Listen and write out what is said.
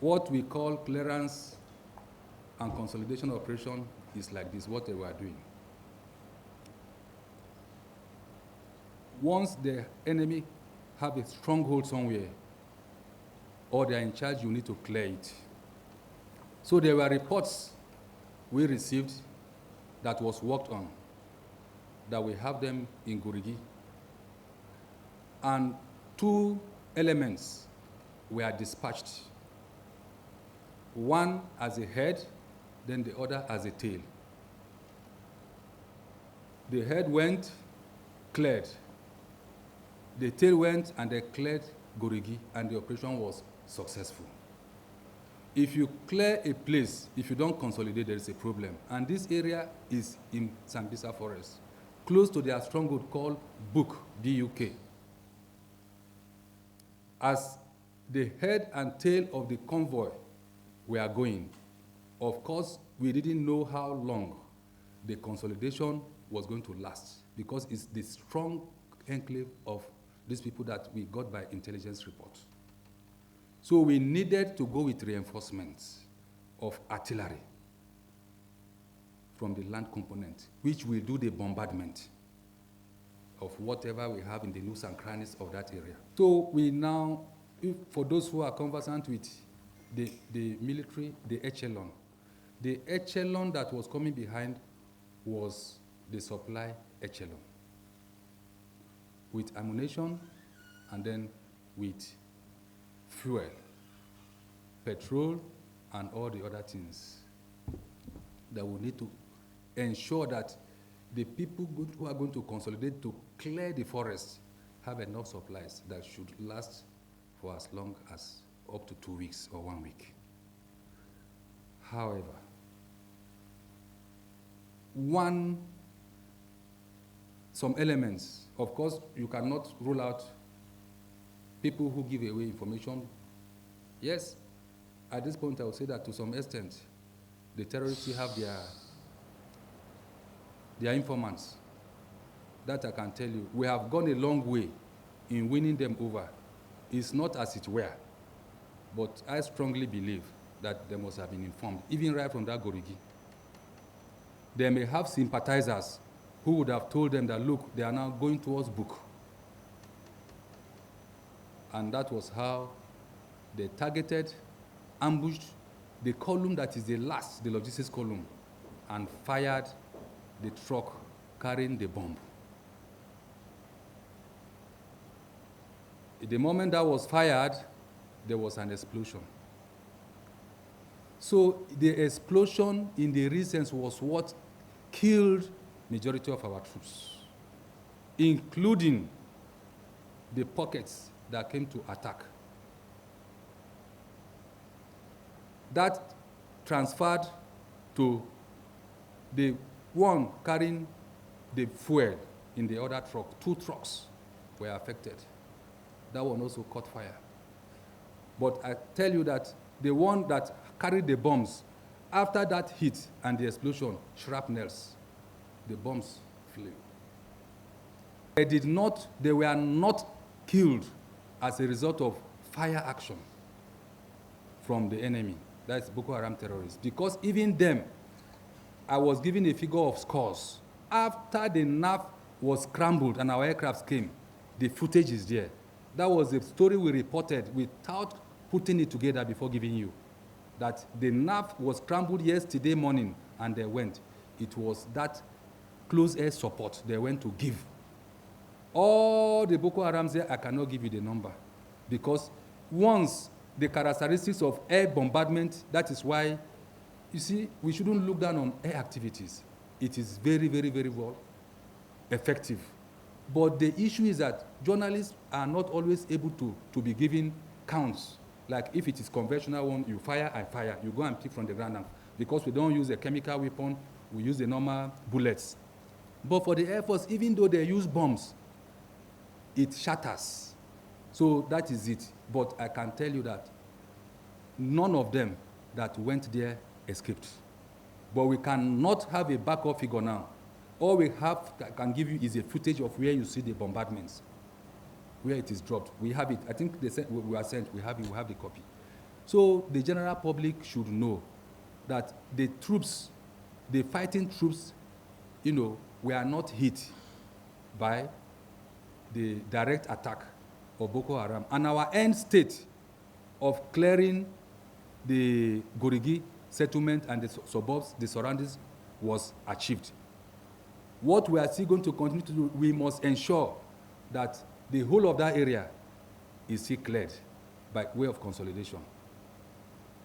What we call clearance and consolidation operation is like this, what they were doing. Once the enemy have a stronghold somewhere, or they are in charge, you need to clear it. So there were reports we received that was worked on, that we have them in Gorgi. And 2 elements were dispatched. One as a head, then the other as a tail. The head went, cleared. The tail went and they cleared Gorgi, and the operation was successful. If you clear a place, if you don't consolidate, there is a problem. And this area is in Sambisa Forest, close to their stronghold called Buk, B-U-K. As the head and tail of the convoy were going, of course, we didn't know how long the consolidation was going to last, because it's the strong enclave of these people that we got by intelligence report. So we needed to go with reinforcements of artillery from the land component, which will do the bombardment of whatever we have in the nooks and crannies of that area. So we now, for those who are conversant with the military, the echelon that was coming behind was the supply echelon, with ammunition and then with fuel, petrol, and all the other things that we need to ensure that the people who are going to consolidate to clear the forest have enough supplies that should last for as long as up to 2 weeks or 1 week. However, some elements, of course, you cannot rule out people who give away information. Yes, at this point I would say that to some extent, the terrorists have their informants. That I can tell you. We have gone a long way in winning them over. It's not as it were, but I strongly believe that they must have been informed, even right from that Gorgi. They may have sympathizers who would have told them that, look, they are now going towards Buk. And that was how they targeted, ambushed the column that is the last, the logistics column, and fired the truck carrying the bomb. The moment that was fired, there was an explosion. So the explosion in the regions was what killed majority of our troops, including the pockets that came to attack. That transferred to the one carrying the fuel in the other truck. 2 trucks were affected. That one also caught fire. But I tell you that the one that carried the bombs, after that hit and the explosion, shrapnels, the bombs flew. They were not killed as a result of fire action from the enemy. That's Boko Haram terrorists. Because even them, I was given a figure of scores. After the nav was scrambled and our aircrafts came, the footage is there. That was the story we reported without putting it together before giving you. That the nav was scrambled yesterday morning and they went. It was that close air support they went to give. All the Boko Harams there, I cannot give you the number. Because once the characteristics of air bombardment, that is why, you see, we shouldn't look down on air activities. It is very, very, very well effective. But the issue is that journalists are not always able to be given counts. Like if it is conventional one, you fire, I fire. You go and pick from the ground. And because we don't use a chemical weapon, we use the normal bullets. But for the Air Force, even though they use bombs, it shatters. So that is it. But I can tell you that none of them that went there escaped. But we cannot have a backup figure now. All we have that can give you is a footage of where you see the bombardments, where it is dropped. We have it. I think they said we are sent. We have it. We have the copy. So the general public should know that the troops, the fighting troops, were not hit by the direct attack of Boko Haram. And our end state of clearing the Gorgi settlement and the suburbs, the surroundings, was achieved. What we are still going to continue to do, we must ensure that the whole of that area is still cleared by way of consolidation.